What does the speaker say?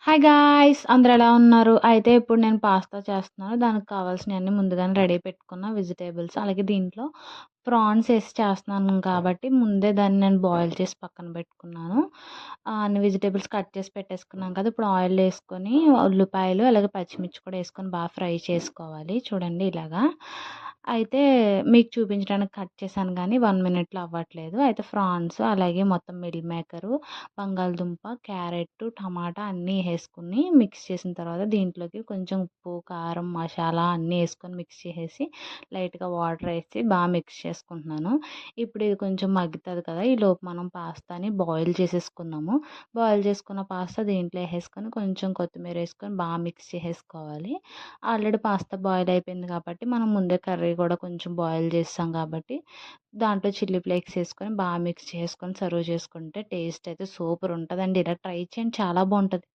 Hi guys! అందరూ ఎలా ఉన్నారు? అయితే ఇప్పుడు నేను పాస్తా చేస్తున్నాను. దానికి కావాల్సినయన్నీ ముందుగానే రెడీ పెట్టుకున్న వెజిటబుల్స్, అలాగే దీంట్లో ప్రాన్స్ ఏసి చేస్తున్నాను కాబట్టి ముందే దాన్ని నేను బాయిల్ చేసి పక్కన పెట్టుకున్నాను. అన్ని వెజిటబుల్స్ కట్ చేసి పెట్టేసుకున్నాం కదా! ఇప్పుడు ఆయిల్ ఏసుకొని ఉల్లిపాయలు, అలాగే పచ్చిమిర్చి కూడా ఏసుకొని ఫ్రై చేసుకోవాలి. చూడండి ఇలాగా. అయితే మీకు చూపించడానికి కట్ చేశాను గానీ 1 మినిట్‌లో అవ్వట్లేదు. అయితే ఫ్రాన్స్, అలాగే మొత్తం మిల్ మేకరు, బంగాళదుంప, క్యారెట్, టమాటా అన్నీ ఏసుకొని మిక్స్ చేసిన తర్వాత దీంట్లోకి కొంచెం ఉప్పు, కారం, మసాలా అన్నీ ఏసుకొని మిక్స్ చేసేసి లైట్‌గా వాటర్ ఏసి మిక్స్ చేసుకుంటున్నాను. ఇప్పుడు ఇది కొంచెం మగ్గుతది కదా! ఈలోపు మనం పాస్తాని బాయిల్ చేసేసుకుందాము. బాయిల్ చేసుకున్న పాస్తా దీంట్లో ఏసేసుకొని కొంచెం కొత్తిమీర ఏసుకొని మిక్స్ చేసేసుకోవాలి. ఆల్రెడీ పాస్తా బాయిల్ అయిపోయింది కాబట్టి మనం ముందే కర్రీ కూడా కొంచెం బాయిల్ చేసాం కాబట్టి దాంట్లో చిల్లీ ఫ్లేక్స్ ఏసుకొని మిక్స్ చేసుకొని సర్వ్ చేసుకుంటే టేస్ట్ అయితే సూపర్ ఉంటదండి. ఇలా ట్రై చేయండి చాలా బావుంటది.